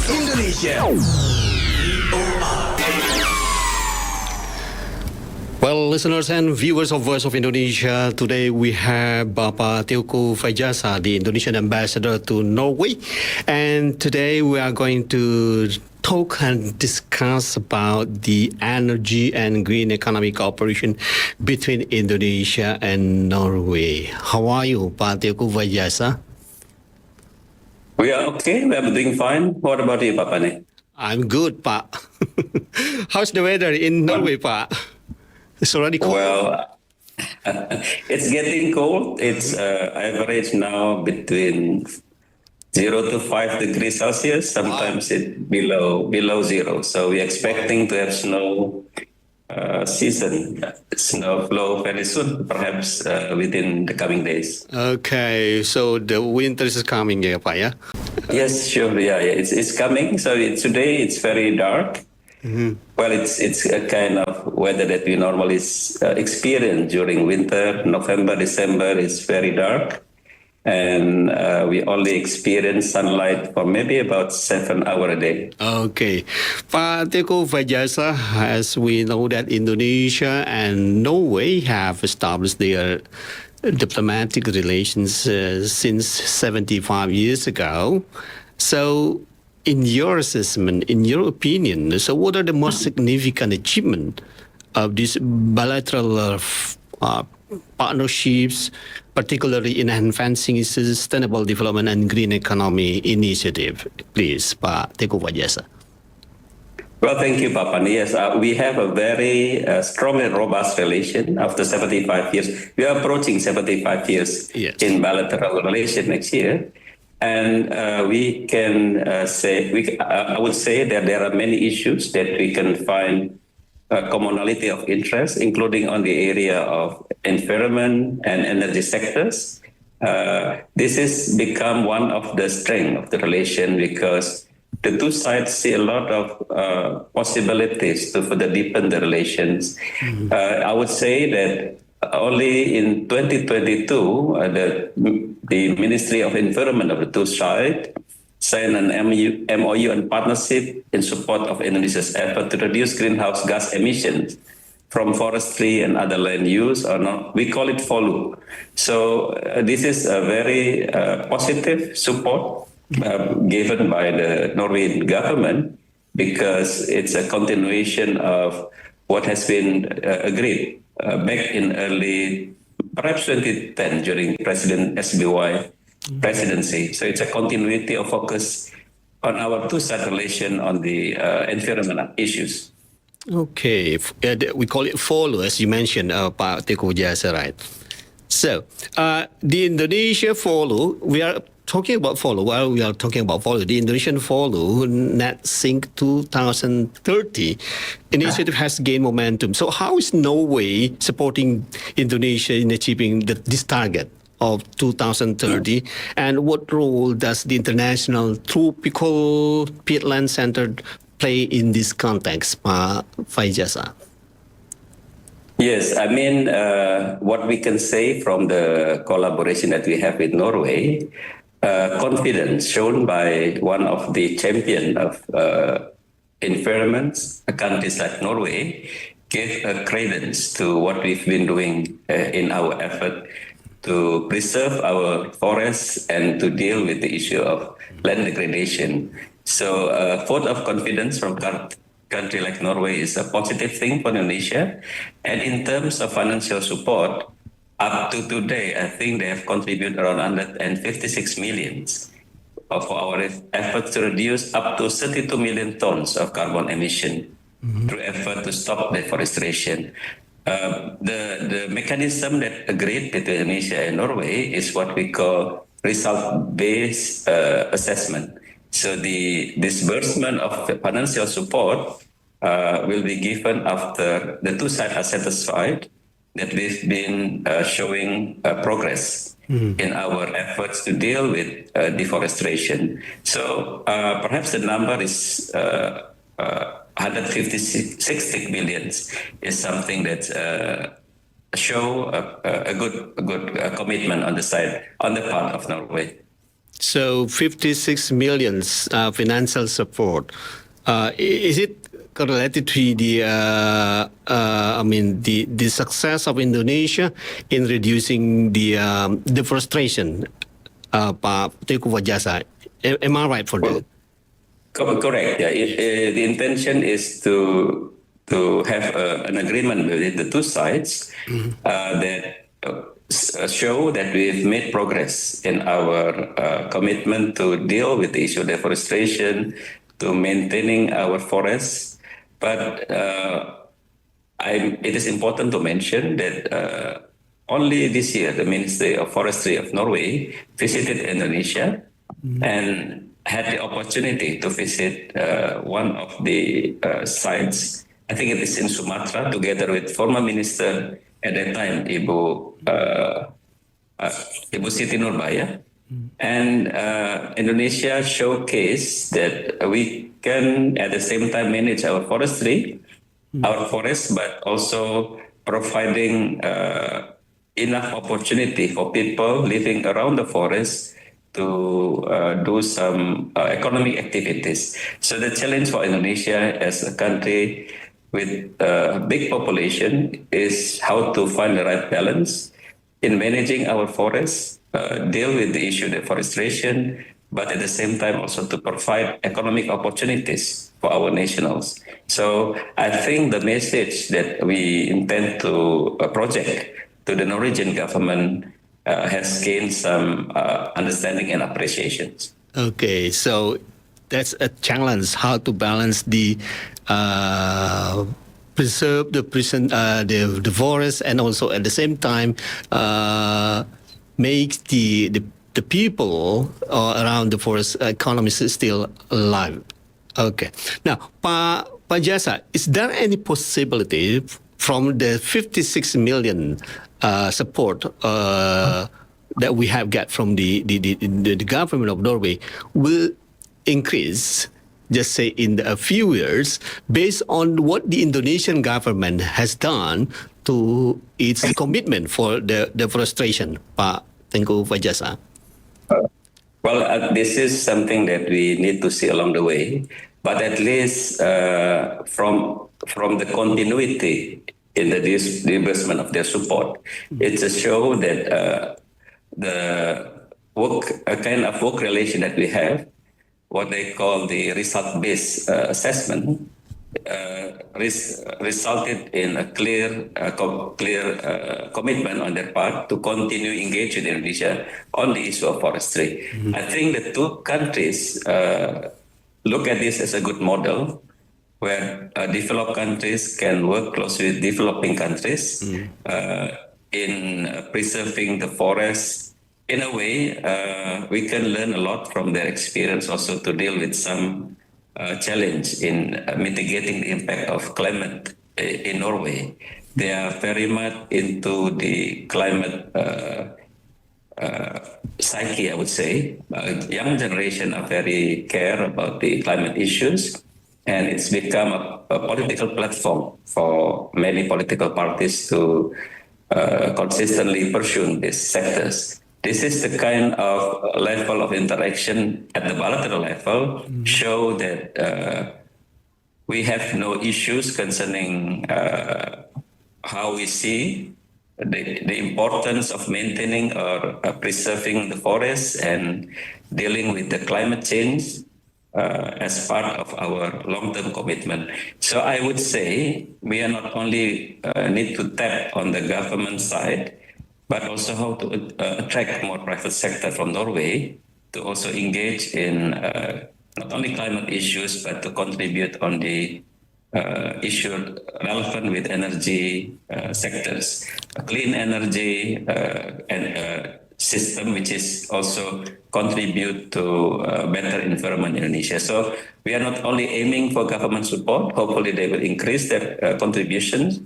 Indonesia. Well, listeners and viewers of Voice of Indonesia, today we have Bapak Teuku Fajasa, the Indonesian ambassador to Norway. And today we are going to talk and discuss about the energy and green economic cooperation between Indonesia and Norway. How are you, Pak Teuku Fajasa? We are okay. We are doing fine. What about you, Papane? I'm good, Pak. How's the weather in Norway, Pak? It's already cold. Well, it's getting cold. It's average now between 0 to 5 degrees Celsius. Sometimes it's below zero. So we're expecting to have snow snow flow very soon, perhaps within the coming days. Okay, so the winter is coming, yeah, Pak, yeah? Yes, sure. Yeah. It's coming. So today it's very dark. Mm-hmm. Well, it's a kind of weather that we normally experience during winter. November, December is very dark, and we only experience sunlight for maybe about 7 hours a day. Okay. Pak Teuku Fajasa, as we know that Indonesia and Norway have established their diplomatic relations since 75 years ago. So, in your assessment, in your opinion, so what are the most significant achievements of these bilateral partnerships, particularly in advancing sustainable development and green economy initiative? Please, Pak Teuku Fajasa. Well, thank you, Papan. Yes, we have a very strong and robust relation after 75 years. We are approaching 75 years in bilateral relation next year. And we can I would say that there are many issues that we can find a commonality of interest, including on the area of environment and energy sectors. This has become one of the strengths of the relation because the two sides see a lot of possibilities to further deepen the relations. Mm-hmm. I would say that only in 2022, the Ministry of Environment of the two sides signed an MOU and partnership in support of Indonesia's effort to reduce greenhouse gas emissions from forestry and other land use, we call it FOLU. So this is a very positive support given by the Norwegian government because it's a continuation of what has been agreed back in perhaps 2010 during President SBY presidency. So it's a continuity of focus on our two-side relation on the environment issues. Okay, we call it follow, as you mentioned, Pak Teuku Fajasa, right? So, the Indonesia follow, we are talking about follow. While we are talking about follow, the Indonesian follow Net Sync 2030 initiative has gained momentum. So, how is Norway supporting Indonesia in achieving this target of 2030? And what role does the International Tropical Peatland Center play in this context, Pak Fajasa? Yes, I mean, what we can say from the collaboration that we have with Norway, confidence shown by one of the champion of environments, countries like Norway, gave a credence to what we've been doing in our effort to preserve our forests and to deal with the issue of land degradation. So a vote of confidence from country like Norway is a positive thing for Indonesia. And in terms of financial support, up to today, I think they have contributed around 156 million for our efforts to reduce up to 32 million tons of carbon emission through effort to stop deforestation. The mechanism that agreed between Indonesia and Norway is what we call result-based assessment. So the disbursement of financial support will be given after the two sides are satisfied that we've been showing progress in our efforts to deal with deforestation. So perhaps the number is 156 billion is something that show a good commitment on the part of Norway. So 56 millions financial support. Is it correlated to the success of Indonesia in reducing the deforestation? Pak Teguh Wajasa, am I right for Well, that? correct. Yeah. The intention is to have an agreement with the two sides that show that we've made progress in our commitment to deal with the issue of deforestation, to maintaining our forests. But it is important to mention that only this year the Ministry of Forestry of Norway visited Indonesia and had the opportunity to visit one of the sites. I think it is in Sumatra, together with former minister at that time, Ibu Siti Nurbaya. And Indonesia showcased that we can at the same time manage our forestry, our forests, but also providing enough opportunity for people living around the forest to do some economic activities. So the challenge for Indonesia as a country with a big population is how to find the right balance in managing our forests, deal with the issue of deforestation, but at the same time also to provide economic opportunities for our nationals. So I think the message that we intend to project to the Norwegian government has gained some understanding and appreciation. Okay, so that's a challenge how to balance the preserve the forest and also at the same time make the people around the forest economy still alive. Okay, now Pa Jasa, is there any possibility from the 56 million support that we have got from the government of Norway will increase, just say in a few years, based on what the Indonesian government has done to its commitment for the deforestation, Pak Tengku Fajasa? Well, this is something that we need to see along the way, but at least from the continuity in the disbursement of their support, it's a show that the work, a kind of work relation that we have, what they call the result-based assessment, resulted in a clear commitment on their part to continue engaging Indonesia on the issue of forestry. I think the two countries look at this as a good model where developed countries can work closely with developing countries in preserving the forests. In a way, we can learn a lot from their experience also to deal with some challenge in mitigating the impact of climate in Norway. They are very much into the climate psyche, I would say. Young generation are very care about the climate issues, and it's become a political platform for many political parties to consistently pursue these sectors. This is the kind of level of interaction at the bilateral level show that we have no issues concerning how we see the importance of maintaining or preserving the forests and dealing with the climate change as part of our long-term commitment. So I would say we are not only need to tap on the government side, but also how to attract more private sector from Norway to also engage in not only climate issues, but to contribute on the issue relevant with energy sectors, clean energy and system, which is also contribute to better environment in Indonesia. So we are not only aiming for government support, hopefully they will increase their contributions,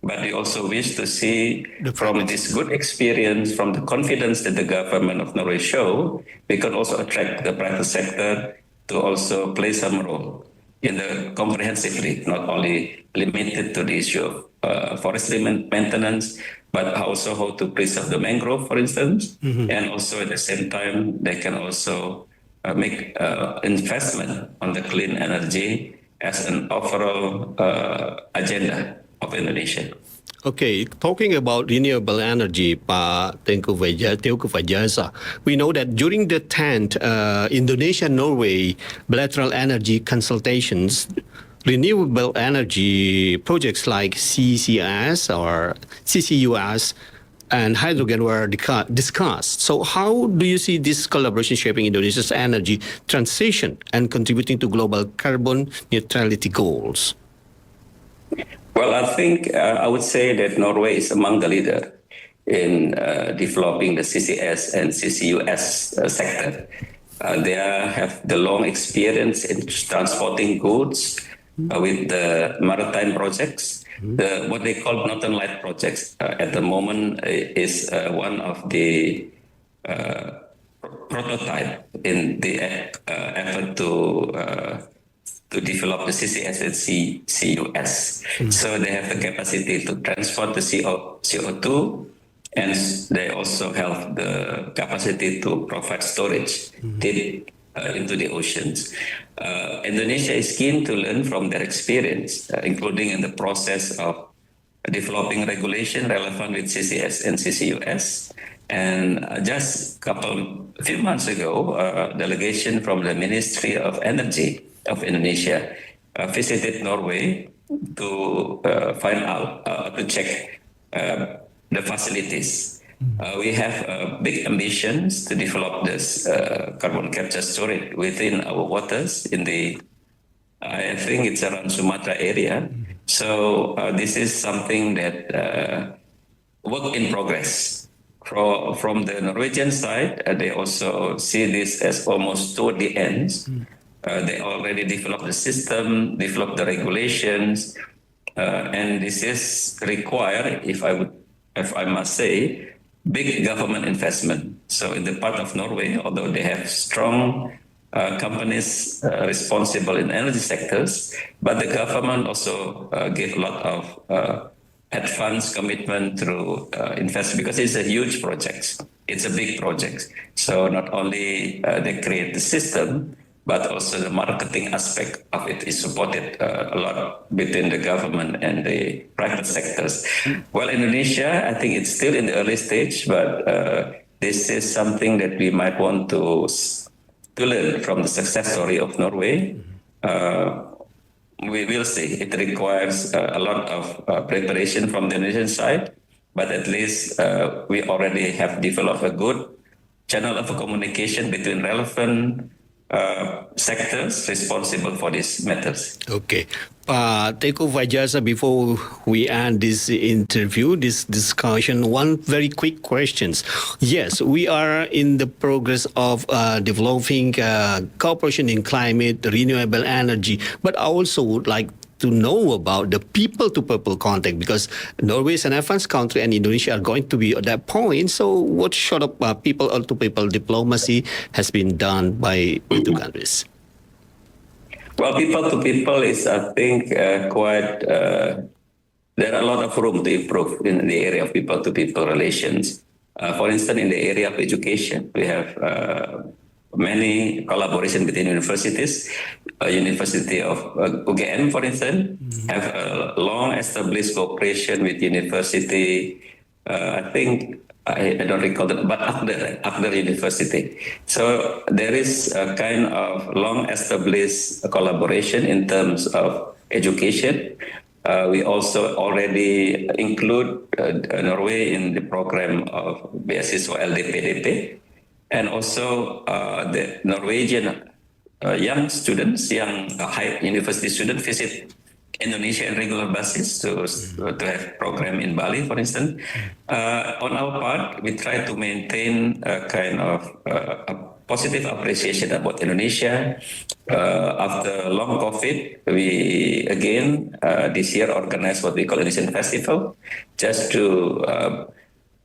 but we also wish to see from this good experience, from the confidence that the government of Norway show, we can also attract the private sector to also play some role in the comprehensively, not only limited to the issue of forestry maintenance, but also how to preserve the mangrove, for instance. And also at the same time, they can also make investment on the clean energy as an overall agenda of Indonesia. Okay, talking about renewable energy, Pak Teuku Fajasa, we know that during the 10th Indonesia and Norway bilateral energy consultations, renewable energy projects like CCS or CCUS and hydrogen were discussed. So how do you see this collaboration shaping Indonesia's energy transition and contributing to global carbon neutrality goals? Well, I think I would say that Norway is among the leader in developing the CCS and CCUS sector. They have the long experience in transporting goods with the maritime projects. What they call Northern Light projects at the moment is one of the prototype in the effort to develop the CCS and CCUS. So they have the capacity to transport the CO2, and they also have the capacity to provide storage deep into the oceans. Indonesia is keen to learn from their experience, including in the process of developing regulation relevant with CCS and CCUS. And just a few months ago, a delegation from the Ministry of Energy of Indonesia visited Norway to find out, to check the facilities. We have big ambitions to develop this carbon capture storage within our waters in the, I think it's around Sumatra area. So this is something that work in progress. From the Norwegian side, they also see this as almost toward the ends. They already developed the system, developed the regulations, and this is require, if I must say, big government investment. So in the part of Norway, although they have strong companies responsible in energy sectors, but the government also gave a lot of advance commitment through investment, because it's a huge project. It's a big project. So not only they create the system, but also the marketing aspect of it is supported a lot between the government and the private sectors. Well, Indonesia, I think it's still in the early stage, but this is something that we might want to learn from the success story of Norway. We will see. It requires a lot of preparation from the Indonesian side, but at least we already have developed a good channel of communication between relevant sectors responsible for these matters. Okay. Teuku Fajasa, before we end this interview, this discussion, one very quick question. Yes, we are in the progress of developing cooperation in climate, renewable energy, but I also would like to know about the people-to-people contact, because Norway is an advanced country and Indonesia are going to be at that point. So what sort of people-to-people diplomacy has been done by the two countries? Well, people-to-people is, I think, quite, there are a lot of room to improve in the area of people-to-people relations. For instance, in the area of education, we have many collaboration between universities. University of UGM, for instance, have a long established cooperation with university, I think, I don't recall that, but Akder University. So there is a kind of long established collaboration in terms of education. We also already include Norway in the program of beasiswa LDPDP, and also the Norwegian young students, high university students visit Indonesia on regular basis to have program in Bali, for instance. On our part, we try to maintain a kind of a positive appreciation about Indonesia. After long COVID, we again this year organized what we call Indonesian Festival, just to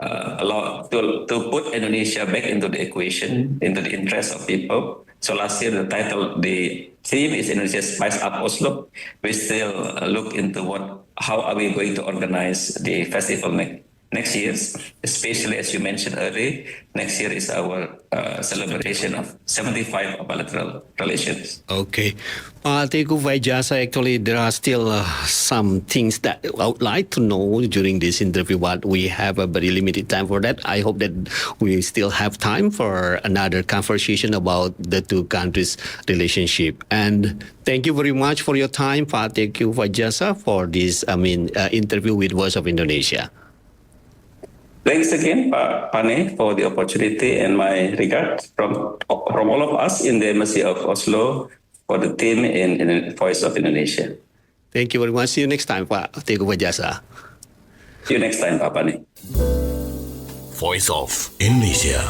allow to put Indonesia back into the equation, into the interest of people. So last year, the theme is Indonesia Spice Up Oslo. We still look into how are we going to organize the festival next year, especially as you mentioned earlier, next year is our celebration of 75 bilateral relations. Okay. Teguh Vaijasa, actually, there are still some things that I would like to know during this interview, but we have a very limited time for that. I hope that we still have time for another conversation about the two countries' relationship. And thank you very much for your time, Pak Teguh Vaijasa, for this, interview with Voice of Indonesia. Thanks again, Pak Pane, for the opportunity, and my regards from all of us in the Embassy of Oslo for the team in Voice of Indonesia. Thank you very much. See you next time, Pak Teguh Vaijasa. See you next time, Pak Pane. Voice of Indonesia.